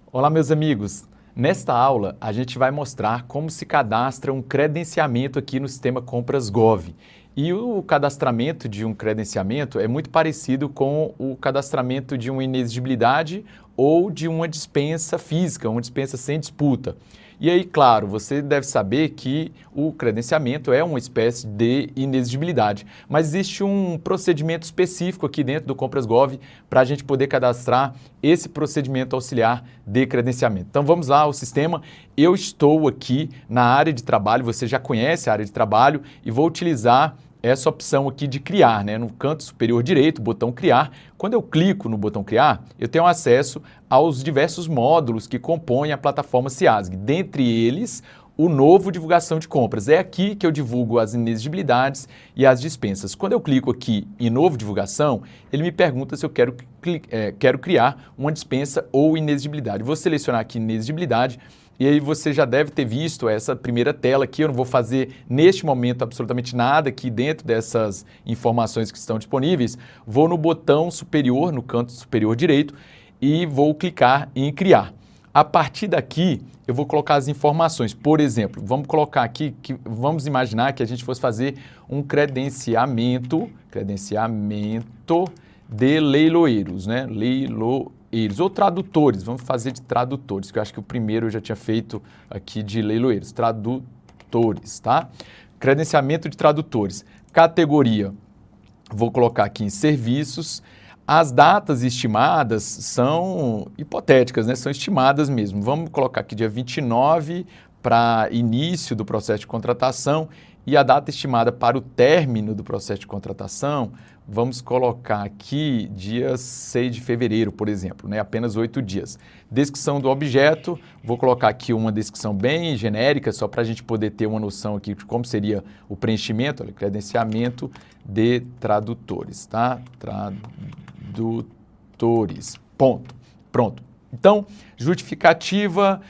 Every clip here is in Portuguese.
Olá, meus amigos! Nesta aula, a gente vai mostrar como se cadastra um credenciamento aqui no sistema Compras Gov. E o cadastramento de um credenciamento é muito parecido com o cadastramento de uma inexigibilidade ou de uma dispensa física, uma dispensa sem disputa. E aí, claro, você deve saber que o credenciamento é uma espécie de inexigibilidade, mas existe um procedimento específico aqui dentro do Compras Gov para a gente poder cadastrar esse procedimento auxiliar de credenciamento. Então vamos lá ao sistema. Eu estou aqui na área de trabalho, você já conhece a área de trabalho e vou utilizar essa opção aqui de criar, né? No canto superior direito, botão criar. Quando eu clico no botão criar, eu tenho acesso aos diversos módulos que compõem a plataforma CIASG. Dentre eles, o novo divulgação de compras. É aqui que eu divulgo as inexigibilidades e as dispensas. Quando eu clico aqui em novo divulgação, ele me pergunta se eu quero criar uma dispensa ou inexigibilidade. Vou selecionar aqui inexigibilidade. E aí você já deve ter visto essa primeira tela aqui, eu não vou fazer neste momento absolutamente nada aqui dentro dessas informações que estão disponíveis. Vou no botão superior, no canto superior direito, e vou clicar em criar. A partir daqui, eu vou colocar as informações. Por exemplo, vamos colocar aqui, vamos imaginar que a gente fosse fazer um credenciamento de leiloeiros, né? Leiloeiros ou tradutores, vamos fazer de tradutores, que eu acho que o primeiro eu já tinha feito aqui de leiloeiros, tradutores, tá? Credenciamento de tradutores. Categoria, vou colocar aqui em serviços. As datas estimadas são hipotéticas, né? São estimadas mesmo. Vamos colocar aqui dia 29 para início do processo de contratação e a data estimada para o término do processo de contratação, vamos colocar aqui dia 6 de fevereiro, por exemplo, né? Apenas 8 dias. Descrição do objeto, vou colocar aqui uma descrição bem genérica, só para a gente poder ter uma noção aqui de como seria o preenchimento, olha, credenciamento de tradutores, tá? Tradutores, ponto. Pronto. Então, justificativa,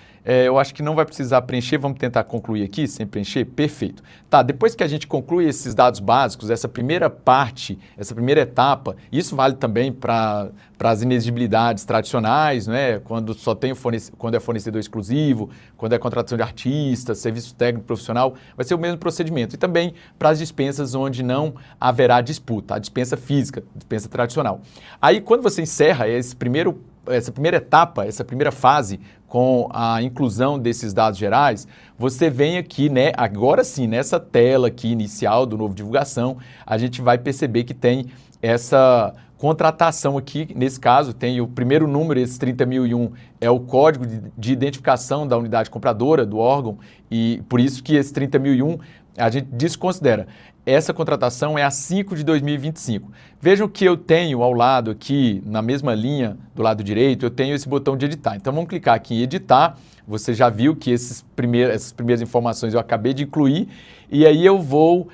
eu acho que não vai precisar preencher, vamos tentar concluir aqui sem preencher, perfeito. Tá, depois que a gente conclui esses dados básicos, essa primeira parte, essa primeira etapa, isso vale também para as inexigibilidades tradicionais, né? Quando só tem quando é fornecedor exclusivo, quando é contratação de artistas, serviço técnico profissional, vai ser o mesmo procedimento. E também para as dispensas onde não haverá disputa, a dispensa física, dispensa tradicional. Aí quando você encerra essa primeira etapa, essa primeira fase com a inclusão desses dados gerais, você vem aqui, né, agora sim, nessa tela aqui inicial do novo divulgação, a gente vai perceber que tem essa contratação aqui, nesse caso tem o primeiro número, esse 30.001 é o código de identificação da unidade compradora, do órgão, e por isso que esse 30.001 a gente desconsidera. Essa contratação é a 5 de 2025. Vejam que eu tenho ao lado aqui, na mesma linha do lado direito, eu tenho esse botão de editar. Então vamos clicar aqui em editar. Você já viu que essas primeiras informações eu acabei de incluir e aí eu vou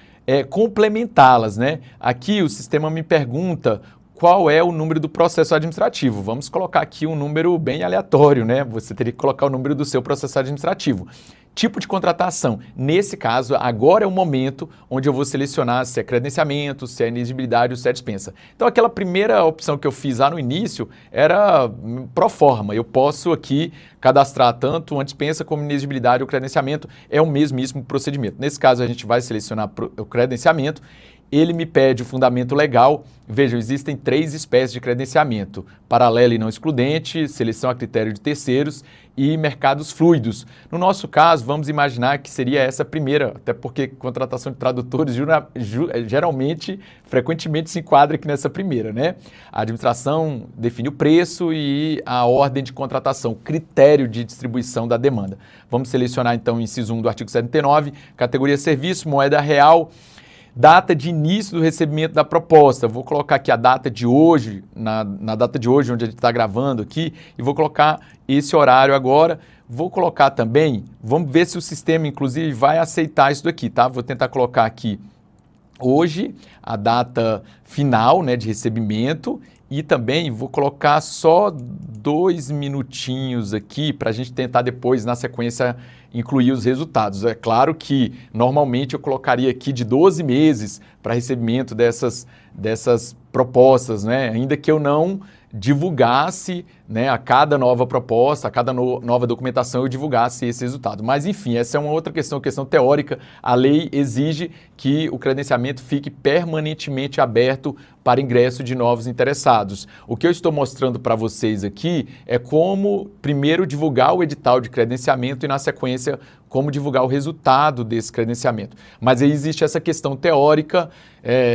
complementá-las, né? Aqui o sistema me pergunta qual é o número do processo administrativo. Vamos colocar aqui um número bem aleatório, né? Você teria que colocar o número do seu processo administrativo. Tipo de contratação. Nesse caso, agora é o momento onde eu vou selecionar se é credenciamento, se é inexigibilidade ou se é dispensa. Então, aquela primeira opção que eu fiz lá no início era pro forma. Eu posso aqui cadastrar tanto uma dispensa como inexigibilidade ou credenciamento. É o mesmíssimo procedimento. Nesse caso, a gente vai selecionar o credenciamento. Ele me pede o fundamento legal. Vejam, existem 3 espécies de credenciamento: paralelo e não excludente, seleção a critério de terceiros e mercados fluidos. No nosso caso, vamos imaginar que seria essa primeira, até porque contratação de tradutores geralmente, frequentemente se enquadra aqui nessa primeira, né? A administração define o preço e a ordem de contratação, critério de distribuição da demanda. Vamos selecionar então o inciso 1 do artigo 79, categoria serviço, moeda real. Data de início do recebimento da proposta. Vou colocar aqui a data de hoje, na data de hoje, onde a gente está gravando aqui, e vou colocar esse horário agora. Vou colocar também, vamos ver se o sistema, inclusive, vai aceitar isso daqui, tá? Vou tentar colocar aqui hoje, a data final, né, de recebimento, e também vou colocar só 2 minutinhos aqui para a gente tentar depois, na sequência, incluir os resultados. É claro que normalmente eu colocaria aqui de 12 meses para recebimento dessas propostas, né? Ainda que eu não divulgasse né, a cada nova proposta, a cada nova documentação eu divulgasse esse resultado. Mas, enfim, essa é uma outra questão teórica. A lei exige que o credenciamento fique permanentemente aberto para ingresso de novos interessados. O que eu estou mostrando para vocês aqui é como, primeiro, divulgar o edital de credenciamento e, na sequência, como divulgar o resultado desse credenciamento. Mas aí existe essa questão teórica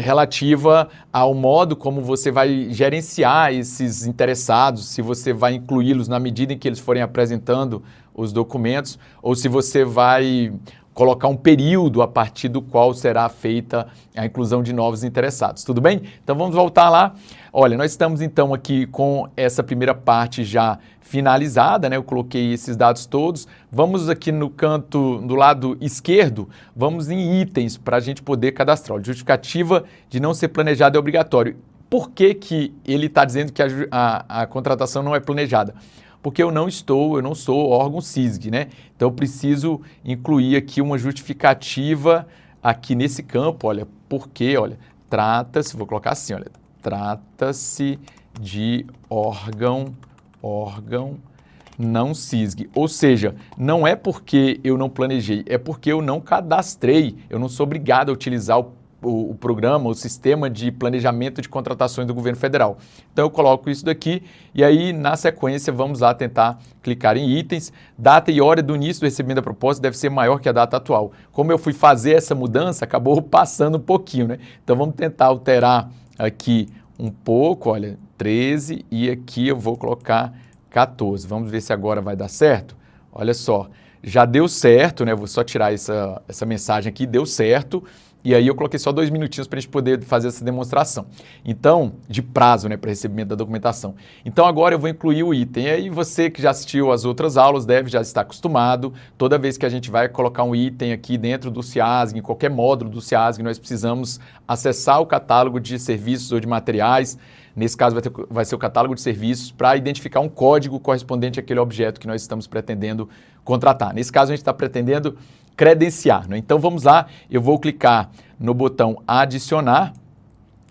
relativa ao modo como você vai gerenciar esses interessados, se você vai incluí-los na medida em que eles forem apresentando os documentos, ou se você vai colocar um período a partir do qual será feita a inclusão de novos interessados. Tudo bem? Então vamos voltar lá. Olha, nós estamos então aqui com essa primeira parte já finalizada, né? Eu coloquei esses dados todos. Vamos aqui no canto, do lado esquerdo, vamos em itens para a gente poder cadastrar. Justificativa de não ser planejado é obrigatório. Por que que ele está dizendo que a contratação não é planejada? Porque eu não sou órgão CISG, né? Então eu preciso incluir aqui uma justificativa aqui nesse campo, olha, porque, olha, trata-se, vou colocar assim, olha, trata-se de órgão não CISG, ou seja, não é porque eu não planejei, é porque eu não cadastrei, eu não sou obrigado a utilizar o programa, o sistema de planejamento de contratações do governo federal. Então eu coloco isso daqui e aí na sequência vamos lá tentar clicar em itens. Data e hora do início do recebimento da proposta deve ser maior que a data atual. Como eu fui fazer essa mudança, acabou passando um pouquinho, né? Então vamos tentar alterar aqui um pouco, olha, 13 e aqui eu vou colocar 14. Vamos ver se agora vai dar certo. Olha só, já deu certo, né? Vou só tirar essa mensagem aqui, deu certo. E aí eu coloquei só 2 minutinhos para a gente poder fazer essa demonstração. Então, de prazo, né, para recebimento da documentação. Então agora eu vou incluir o item. E aí você que já assistiu às outras aulas deve já estar acostumado. Toda vez que a gente vai colocar um item aqui dentro do SEASG, em qualquer módulo do SEASG, nós precisamos acessar o catálogo de serviços ou de materiais. Nesse caso vai ser o catálogo de serviços para identificar um código correspondente àquele objeto que nós estamos pretendendo contratar. Nesse caso a gente está pretendendo credenciar, né? Então vamos lá, eu vou clicar no botão adicionar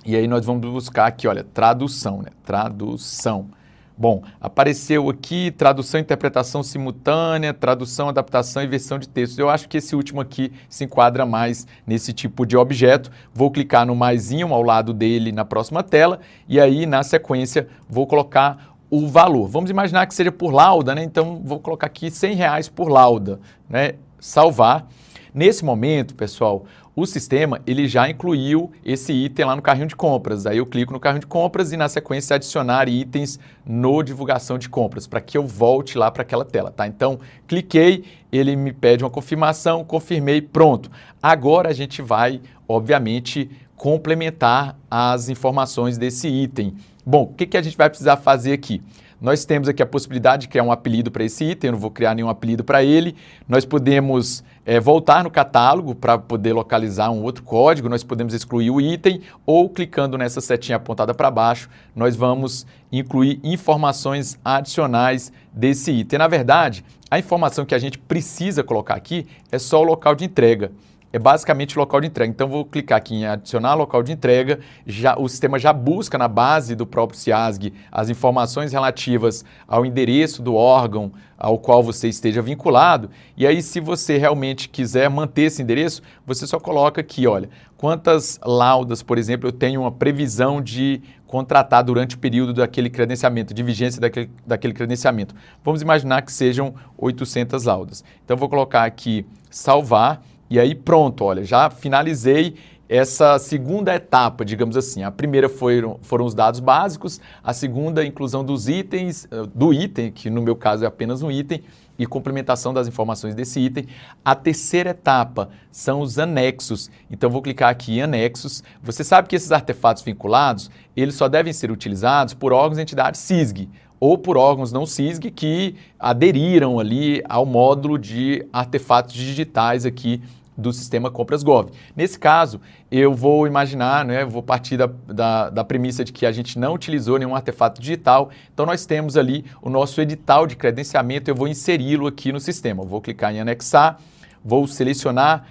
e aí nós vamos buscar aqui, olha, tradução, né? Tradução. Bom, apareceu aqui tradução, interpretação simultânea, tradução, adaptação e versão de texto. Eu acho que esse último aqui se enquadra mais nesse tipo de objeto. Vou clicar no maisinho ao lado dele na próxima tela e aí na sequência vou colocar o valor. Vamos imaginar que seja por lauda, né? Então vou colocar aqui R$100 por lauda, né? Salvar. Nesse momento, pessoal, o sistema ele já incluiu esse item lá no carrinho de compras. Aí eu clico no carrinho de compras e na sequência adicionar itens no divulgação de compras, para que eu volte lá para aquela tela, tá? Então, cliquei, ele me pede uma confirmação, confirmei, pronto. Agora a gente vai, obviamente, complementar as informações desse item. Bom, o que a gente vai precisar fazer aqui? Nós temos aqui a possibilidade de criar um apelido para esse item, eu não vou criar nenhum apelido para ele. Nós podemos voltar no catálogo para poder localizar um outro código, nós podemos excluir o item ou clicando nessa setinha apontada para baixo, nós vamos incluir informações adicionais desse item. Na verdade, a informação que a gente precisa colocar aqui é só o local de entrega. É basicamente o local de entrega. Então, vou clicar aqui em adicionar local de entrega. O sistema já busca na base do próprio SEASG as informações relativas ao endereço do órgão ao qual você esteja vinculado. E aí, se você realmente quiser manter esse endereço, você só coloca aqui, olha, quantas laudas, por exemplo, eu tenho uma previsão de contratar durante o período daquele credenciamento, de vigência daquele credenciamento. Vamos imaginar que sejam 800 laudas. Então, vou colocar aqui salvar. E aí pronto, olha, já finalizei essa segunda etapa, digamos assim. A primeira foram os dados básicos, a segunda, a inclusão dos itens, do item, que no meu caso é apenas um item, e complementação das informações desse item. A terceira etapa são os anexos. Então, vou clicar aqui em anexos. Você sabe que esses artefatos vinculados, eles só devem ser utilizados por órgãos e entidades SISG, ou por órgãos não SISG que aderiram ali ao módulo de artefatos digitais aqui do sistema Compras Gov. Nesse caso, eu vou imaginar, né, vou partir da premissa de que a gente não utilizou nenhum artefato digital, então nós temos ali o nosso edital de credenciamento, eu vou inseri-lo aqui no sistema. Eu vou clicar em anexar, vou selecionar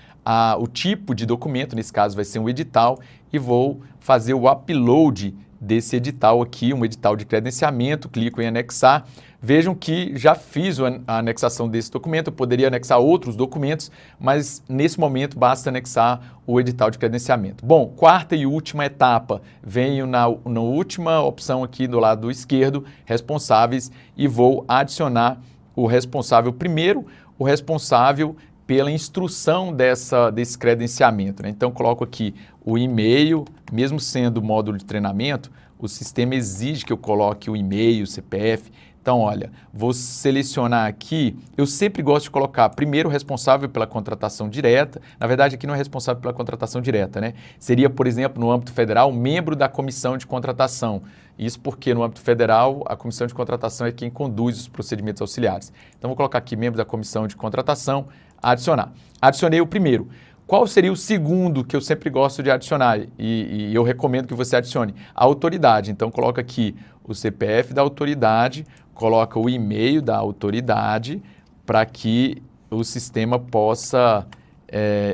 o tipo de documento, nesse caso vai ser um edital, e vou fazer o upload desse edital aqui, um edital de credenciamento, clico em anexar. Vejam que já fiz a anexação desse documento, eu poderia anexar outros documentos, mas nesse momento basta anexar o edital de credenciamento. Bom, quarta e última etapa, venho na última opção aqui do lado esquerdo, responsáveis, e vou adicionar o responsável primeiro, o responsável pela instrução desse credenciamento, né? Então, coloco aqui o e-mail, mesmo sendo módulo de treinamento, o sistema exige que eu coloque o e-mail, o CPF. Então, olha, vou selecionar aqui, eu sempre gosto de colocar primeiro o responsável pela contratação direta, na verdade aqui não é responsável pela contratação direta, né? Seria, por exemplo, no âmbito federal, membro da comissão de contratação. Isso porque no âmbito federal, a comissão de contratação é quem conduz os procedimentos auxiliares. Então, vou colocar aqui membro da comissão de contratação, adicionar. Adicionei o primeiro. Qual seria o segundo que eu sempre gosto de adicionar e eu recomendo que você adicione? A autoridade. Então, coloca aqui o CPF da autoridade, coloca o e-mail da autoridade para que o sistema possa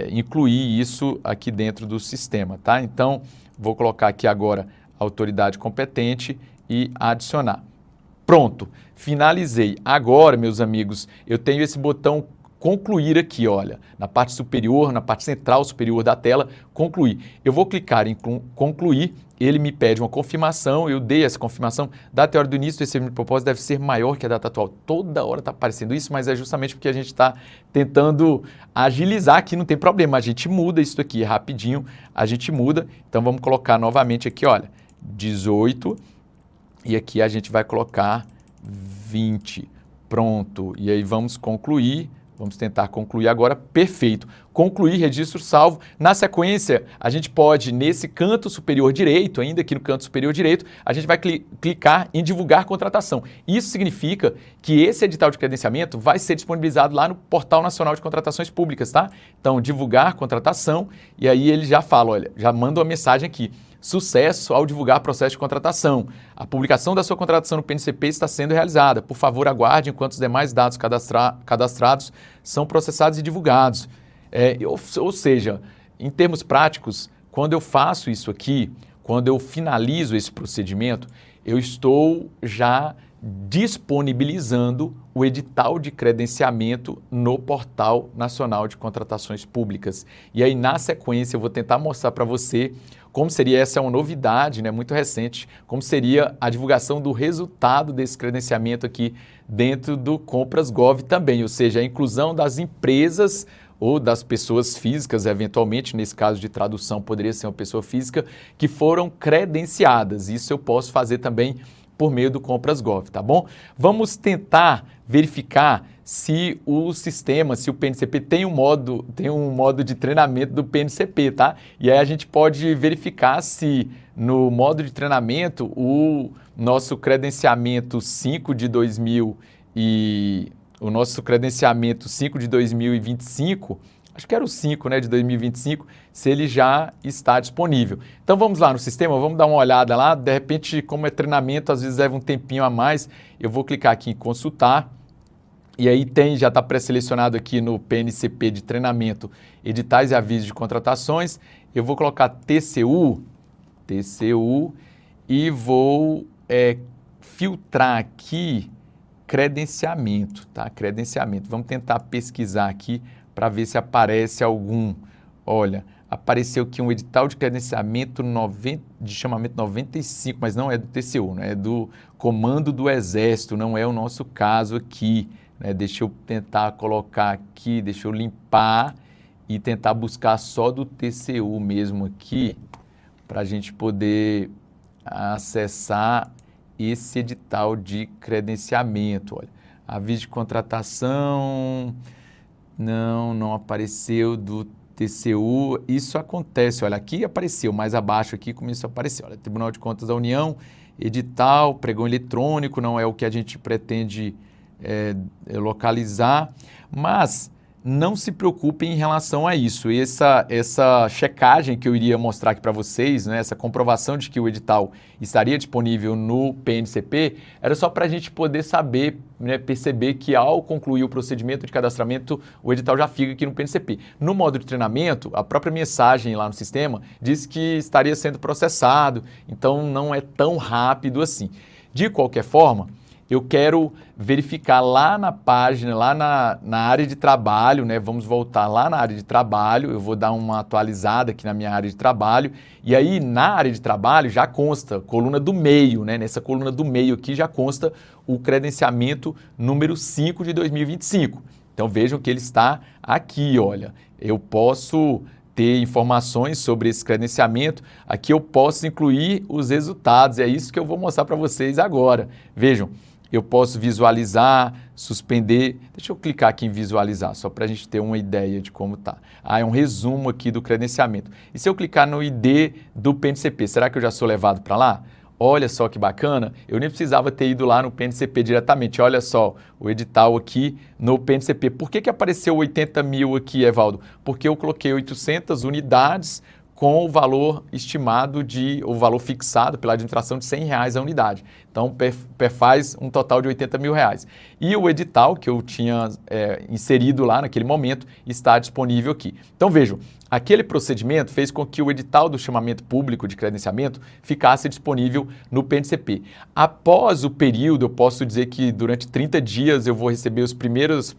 incluir isso aqui dentro do sistema, tá? Então, vou colocar aqui agora a autoridade competente e adicionar. Pronto, finalizei. Agora, meus amigos, eu tenho esse botão concluir aqui, olha, na parte superior, na parte central superior da tela, concluir. Eu vou clicar em concluir, ele me pede uma confirmação, eu dei essa confirmação. Data e hora do início desse de propósito deve ser maior que a data atual. Toda hora está aparecendo isso, mas é justamente porque a gente está tentando agilizar aqui, não tem problema, a gente muda isso aqui rapidinho, a gente muda. Então vamos colocar novamente aqui, olha, 18 e aqui a gente vai colocar 20. Pronto, e aí vamos concluir. Vamos tentar concluir agora, perfeito. Concluir, registro salvo. Na sequência, a gente pode, nesse canto superior direito, ainda aqui no canto superior direito, a gente vai clicar em divulgar contratação. Isso significa que esse edital de credenciamento vai ser disponibilizado lá no Portal Nacional de Contratações Públicas, tá? Então, divulgar contratação, e aí ele já fala, olha, já manda uma mensagem aqui. Sucesso ao divulgar processo de contratação. A publicação da sua contratação no PNCP está sendo realizada. Por favor, aguarde enquanto os demais dados cadastrados são processados e divulgados. Ou seja, em termos práticos, quando eu faço isso aqui, quando eu finalizo esse procedimento, eu estou já disponibilizando o edital de credenciamento no Portal Nacional de Contratações Públicas. E aí, na sequência, eu vou tentar mostrar para você como seria, essa é uma novidade, né, muito recente, como seria a divulgação do resultado desse credenciamento aqui dentro do Compras Gov também, ou seja, a inclusão das empresas ou das pessoas físicas, eventualmente, nesse caso de tradução, poderia ser uma pessoa física, que foram credenciadas. Isso eu posso fazer também por meio do Compras Gov, tá bom? Vamos tentar verificar se o sistema, se o PNCP tem um modo de treinamento do PNCP, tá? E aí a gente pode verificar se no modo de treinamento o nosso credenciamento 5 de 2025, acho que era o 5, né, de 2025, se ele já está disponível. Então vamos lá no sistema, vamos dar uma olhada lá, de repente, como é treinamento, às vezes leva um tempinho a mais, eu vou clicar aqui em consultar, e aí já está pré-selecionado aqui no PNCP de treinamento, editais e avisos de contratações, eu vou colocar TCU, e vou filtrar aqui credenciamento, tá? Credenciamento, vamos tentar pesquisar aqui, para ver se aparece algum. Olha, apareceu aqui um edital de credenciamento de chamamento 95, mas não é do TCU, né? É do Comando do Exército, não é o nosso caso aqui, né? Deixa eu tentar colocar aqui, deixa eu limpar e tentar buscar só do TCU mesmo aqui, para a gente poder acessar esse edital de credenciamento. Olha, aviso de contratação... Não apareceu do TCU, isso acontece, olha, aqui apareceu, mais abaixo aqui começou a aparecer, olha, Tribunal de Contas da União, edital, pregão eletrônico, não é o que a gente pretende localizar, mas não se preocupem em relação a isso. Essa checagem que eu iria mostrar aqui para vocês, né, essa comprovação de que o edital estaria disponível no PNCP, era só para a gente poder saber, né, perceber que ao concluir o procedimento de cadastramento, o edital já fica aqui no PNCP. No modo de treinamento, a própria mensagem lá no sistema diz que estaria sendo processado, então não é tão rápido assim. De qualquer forma, eu quero verificar lá na página, lá na área de trabalho, né? Vamos voltar lá na área de trabalho, eu vou dar uma atualizada aqui na minha área de trabalho, e aí na área de trabalho já consta, coluna do meio, né? Nessa coluna do meio aqui já consta o credenciamento número 5 de 2025. Então vejam que ele está aqui, olha, eu posso ter informações sobre esse credenciamento, aqui eu posso incluir os resultados, é isso que eu vou mostrar para vocês agora. Vejam, eu posso visualizar, suspender. Deixa eu clicar aqui em visualizar, só para a gente ter uma ideia de como está. É um resumo aqui do credenciamento. E se eu clicar no ID do PNCP, será que eu já sou levado para lá? Olha só que bacana, eu nem precisava ter ido lá no PNCP diretamente. Olha só, o edital aqui no PNCP. Por que apareceu 80 mil aqui, Evaldo? Porque eu coloquei 800 unidades com o valor estimado o valor fixado pela administração de R$100 a unidade. Então, faz um total de R$80 mil. E o edital que eu tinha inserido lá naquele momento está disponível aqui. Então, vejam, aquele procedimento fez com que o edital do chamamento público de credenciamento ficasse disponível no PNCP. Após o período, eu posso dizer que durante 30 dias eu vou receber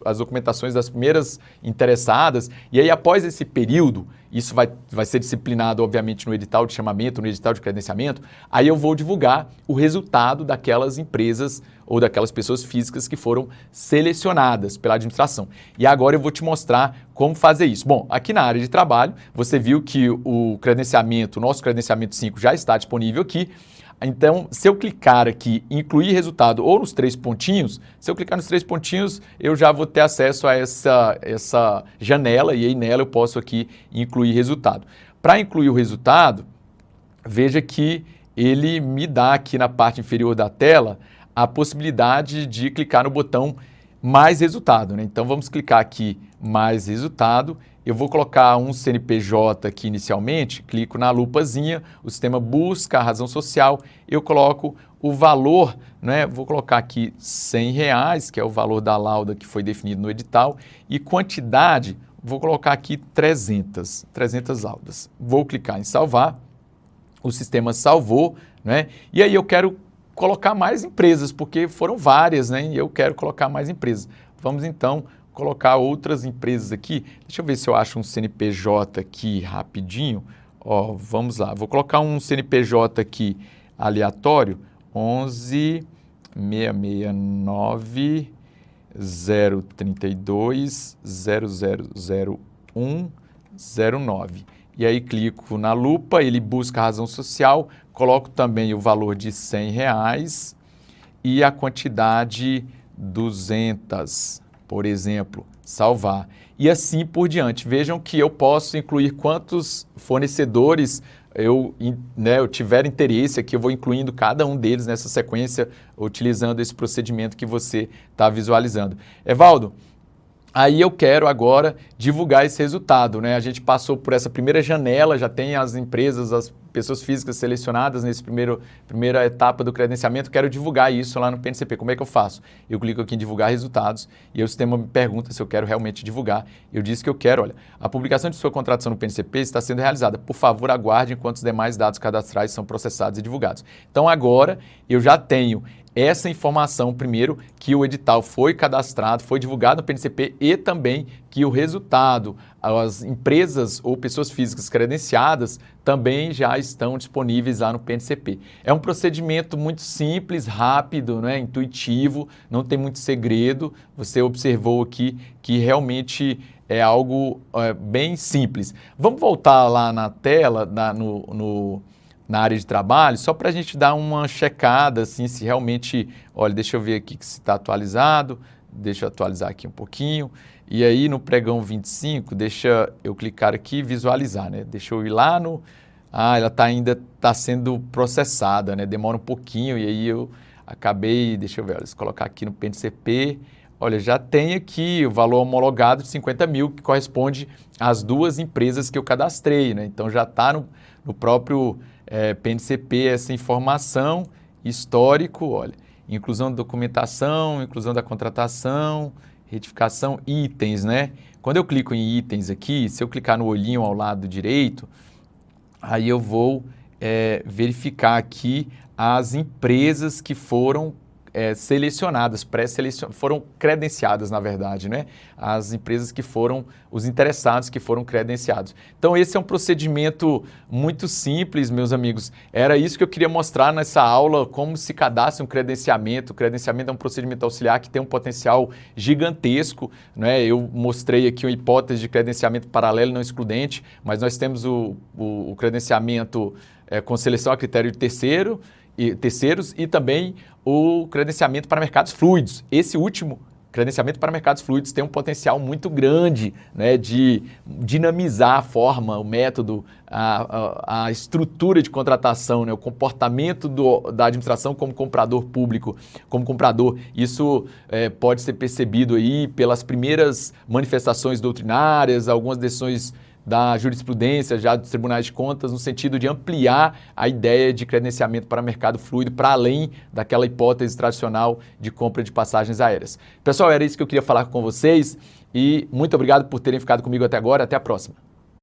as documentações das primeiras interessadas, e aí após esse período, isso vai ser disciplinado, obviamente, no edital de chamamento, no edital de credenciamento, aí eu vou divulgar o resultado daquelas empresas ou daquelas pessoas físicas que foram selecionadas pela administração. E agora eu vou te mostrar como fazer isso. Bom, aqui na área de trabalho, você viu que o nosso credenciamento 5 já está disponível aqui. Então, se eu clicar aqui em incluir resultado ou nos 3 pontinhos, se eu clicar nos 3 pontinhos, eu já vou ter acesso a essa janela e aí nela eu posso aqui incluir resultado. Para incluir o resultado, veja que ele me dá aqui na parte inferior da tela a possibilidade de clicar no botão mais resultado, né? Então, vamos clicar aqui mais resultado. Eu vou colocar um CNPJ aqui inicialmente, clico na lupazinha, o sistema busca a razão social, eu coloco o valor, né? Vou colocar aqui R$100, que é o valor da lauda que foi definido no edital, e quantidade, vou colocar aqui 300 laudas. Vou clicar em salvar, o sistema salvou, né? E aí eu quero colocar mais empresas, porque foram várias, né? E eu quero colocar mais empresas. Vamos então colocar outras empresas aqui. Deixa eu ver se eu acho um CNPJ aqui rapidinho. Ó, vamos lá. Vou colocar um CNPJ aqui aleatório, 11 669 032 0001 09. E aí clico na lupa, ele busca a razão social, coloco também o valor de R$100 e a quantidade 200, por exemplo, salvar. E assim por diante. Vejam que eu posso incluir quantos fornecedores eu tiver interesse aqui, eu vou incluindo cada um deles nessa sequência, utilizando esse procedimento que você está visualizando. Evaldo, aí eu quero agora divulgar esse resultado, né? A gente passou por essa primeira janela, já tem as empresas, as pessoas físicas selecionadas nessa primeira etapa do credenciamento, quero divulgar isso lá no PNCP. Como é que eu faço? Eu clico aqui em divulgar resultados e o sistema me pergunta se eu quero realmente divulgar. Eu disse que eu quero, olha, a publicação de sua contratação no PNCP está sendo realizada. Por favor, aguarde enquanto os demais dados cadastrais são processados e divulgados. Então agora eu já tenho essa informação, primeiro, que o edital foi cadastrado, foi divulgado no PNCP e também que o resultado, as empresas ou pessoas físicas credenciadas também já estão disponíveis lá no PNCP. É um procedimento muito simples, rápido, né, intuitivo, não tem muito segredo. Você observou aqui que realmente é algo bem simples. Vamos voltar lá na tela, na área de trabalho, só para a gente dar uma checada, assim, se realmente, olha, deixa eu ver aqui se está atualizado, deixa eu atualizar aqui um pouquinho, e aí no pregão 25, deixa eu clicar aqui e visualizar, né, deixa eu ir lá ela ainda está sendo processada, né, demora um pouquinho, e aí eu acabei, deixa eu ver, olha, se colocar aqui no PNCP, Olha, já tem aqui o valor homologado de 50 mil, que corresponde às 2 empresas que eu cadastrei, né? Então já está no próprio PNCP essa informação, histórico, olha, inclusão da documentação, inclusão da contratação, retificação, itens, né? Quando eu clico em itens aqui, se eu clicar no olhinho ao lado direito, aí eu vou verificar aqui as empresas que foram selecionadas, foram credenciadas, na verdade, né? As empresas que foram, os interessados que foram credenciados. Então, esse é um procedimento muito simples, meus amigos. Era isso que eu queria mostrar nessa aula, como se cadastra um credenciamento. O credenciamento é um procedimento auxiliar que tem um potencial gigantesco, né? Eu mostrei aqui uma hipótese de credenciamento paralelo não excludente, mas nós temos o credenciamento com seleção a critério de terceiros e também o credenciamento para mercados fluidos. Esse último, credenciamento para mercados fluidos, tem um potencial muito grande, né, de dinamizar a forma, o método, a estrutura de contratação, né, o comportamento da administração como comprador público, como comprador. Isso pode ser percebido aí pelas primeiras manifestações doutrinárias, algumas decisões da jurisprudência, já dos tribunais de contas, no sentido de ampliar a ideia de credenciamento para mercado fluido, para além daquela hipótese tradicional de compra de passagens aéreas. Pessoal, era isso que eu queria falar com vocês e muito obrigado por terem ficado comigo até agora. Até a próxima.